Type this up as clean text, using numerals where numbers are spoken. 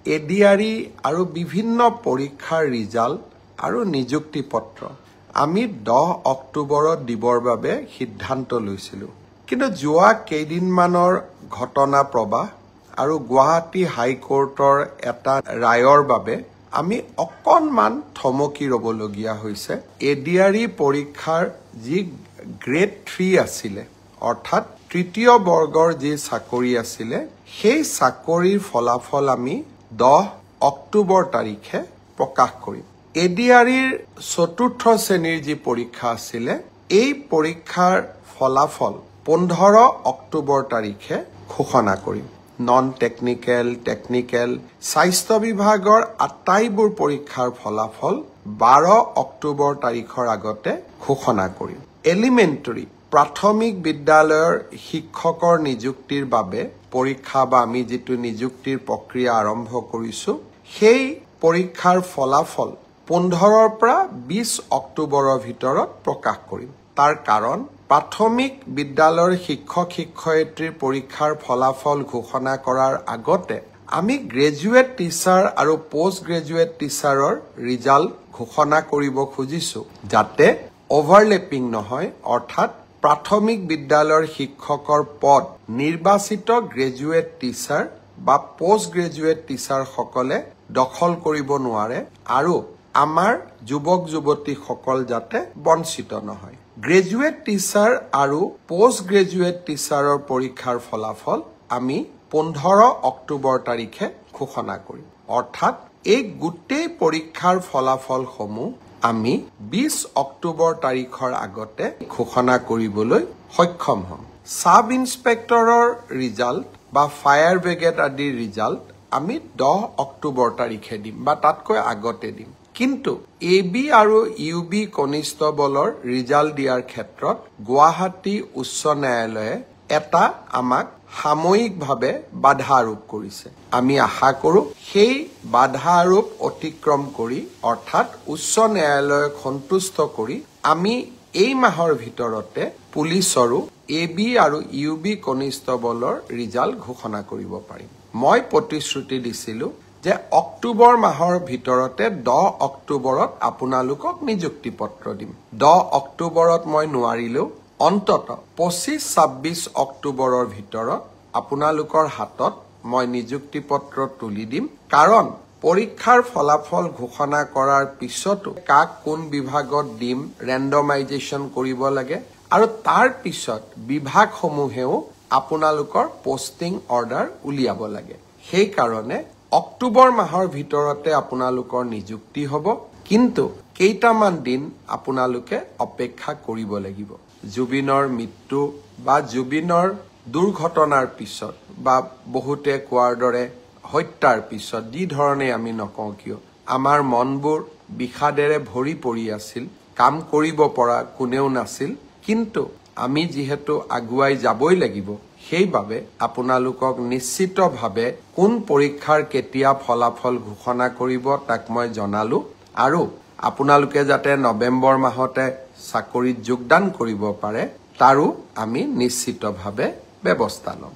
ADRE আৰু বিভিন্ন পৰীক্ষাৰ ৰিজাল্ট আৰু নিযুক্তি পত্ৰ আমি 10 অক্টোবৰত দিবৰ বাবে সিদ্ধান্ত লৈছিলোঁ। কিন্তু যোৱা কেইদিনমানৰ ঘটনা প্ৰবাহ আৰু গুৱাহাটী হাইকোৰ্টৰ এটা ৰায়ৰ বাবে আমি অকণমান থমকি ৰ'বলগীয়া হৈছে। এডিআৰই পৰীক্ষাৰ যি গ্ৰেড 3 আছিলে, অৰ্থাৎ তৃতীয় বৰ্গৰ যি চাকৰি আছিলে, সেই চাকৰিৰ ফলাফল আমি 10 অক্টোবৰ তাৰিখে প্ৰকাশ কৰিম। এডিআৰইৰ চতুৰ্থ শ্ৰেণীৰ যি পৰীক্ষা আছিলে, এই পৰীক্ষাৰ ফলাফল 15 অক্টোবৰ তাৰিখে ঘোষণা কৰিম। নন টেকনিকেল, টেকনিকেল, স্বাস্থ্য বিভাগৰ আটাইবোৰ পৰীক্ষাৰ ফলাফল 12 অক্টোবৰ তাৰিখৰ আগতে ঘোষণা কৰিম। এলিমেণ্টাৰী প্ৰাথমিক বিদ্যালয়ৰ শিক্ষকৰ নিযুক্তিৰ বাবে পৰীক্ষা বা আমি যিটো নিযুক্তিৰ প্ৰক্ৰিয়া আৰম্ভ কৰিছোঁ, সেই পৰীক্ষাৰ ফলাফল 15ৰ পৰা 20 অক্টোবৰৰ ভিতৰত প্ৰকাশ কৰিম। তাৰ কাৰণ প্ৰাথমিক বিদ্যালয়ৰ শিক্ষক-শিক্ষয়িত্ৰীৰ পৰীক্ষাৰ ফলাফল ঘোষণা কৰাৰ আগতে আমি গ্ৰেজুৱেট টিচাৰ আৰু পোষ্ট গ্ৰেজুৱেট টিচাৰৰ ৰিজাল্ট ঘোষণা কৰিব খুজিছোঁ, যাতে অভাৰলেপিং নহয়, অৰ্থাৎ প্ৰাথমিক বিদ্যালয়ৰ শিক্ষকৰ পদ নিৰ্বাচিত গ্ৰেজুৱেট টিচাৰ বা পোষ্ট গ্ৰেজুৱেট টিচাৰসকলে দখল কৰিব নোৱাৰে আৰু আমাৰ যুৱক-যুৱতীসকল যাতে বঞ্চিত নহয়। গ্ৰেজুৱেট টিচাৰ আৰু পোষ্ট গ্ৰেজুৱেট টিচাৰৰ পৰীক্ষাৰ ফলাফল আমি 15 অক্টোবৰ তাৰিখে ঘোষণা কৰিম। অৰ্থাৎ এই গোটেই পৰীক্ষাৰ ফলাফলসমূহ আমি 20 অক্টোবৰ তাৰিখৰ আগতে ঘোষণা কৰিবলৈ সক্ষম হ'ম। সাব ইন্সপেক্টৰৰ ৰিজাল্ট বা ফায়াৰ ব্ৰিগেড আদিৰ ৰিজাল্ট আমি 10 অক্টোবৰ তাৰিখে দিম বা তাতকৈ আগতে দিম। কিন্তু AB আৰু UB কনিষ্টবলৰ ৰিজাল্ট দিয়াৰ ক্ষেত্ৰত গুৱাহাটী উচ্চ ন্যায়ালয়ে এটা আমাক সাময়িকভাৱে বাধা আৰোপ কৰিছে। আমি আশা কৰোঁ সেই বাধা আৰোপ অতিক্ৰম কৰি, অৰ্থাৎ উচ্চ ন্যায়ালয়ক সন্তুষ্ট কৰি আমি এই মাহৰ ভিতৰতে পুলিচৰো AB আৰু UB কনিষ্টবলৰ ৰিজাল্ট ঘোষণা কৰিব পাৰিম। মই প্ৰতিশ্ৰুতি দিছিলোঁ যে অক্টোবৰ মাহৰ ভিতৰতে 10 অক্টোবৰত আপোনালোকক নিযুক্তি পত্ৰ দিম। 10 অক্টোবৰত মই নোৱাৰিলেও অন্তত 25-26 অক্টোবৰৰ ভিতৰত আপোনালোকৰ হাতত মই নিযুক্তি পত্ৰ তুলি দিম। কাৰণ পৰীক্ষাৰ ফলাফল ঘোষণা কৰাৰ পিছতো কাক কোন বিভাগত দিম ৰেণ্ডমাইজেশ্যন কৰিব লাগে আৰু তাৰ পিছত বিভাগসমূহেও আপোনালোকৰ পোষ্টিং অৰ্ডাৰ উলিয়াব লাগে। সেইকাৰণে অক্টোবৰ মাহৰ ভিতৰতে আপোনালোকৰ নিযুক্তি হ'ব, কিন্তু কেইটামান দিন আপোনালোকে অপেক্ষা কৰিব লাগিব। জুবিনৰ মৃত্যু বা জুবিনৰ দুৰ্ঘটনাৰ পিছত বা বহুতে কোৱাৰ দৰে হত্যাৰ পিছত যি ধৰণে আমি নকওঁ কিয়, আমাৰ মনবোৰ বিষাদেৰে ভৰি পৰি আছিল, কাম কৰিব পৰা কোনেও নাছিল। কিন্তু আমি যিহেতু আগুৱাই যাবই লাগিব, সেইবাবে আপোনালোকক নিশ্চিতভাৱে কোন পৰীক্ষাৰ কেতিয়া ফলাফল ঘোষণা কৰিব তাক মই জনালো আৰু আপোনালোকে যাতে নৱেম্বৰ মাহতে চাকৰিত যোগদান কৰিব পাৰে তাৰো আমি নিশ্চিতভাৱে ব্যৱস্থা ল'ম।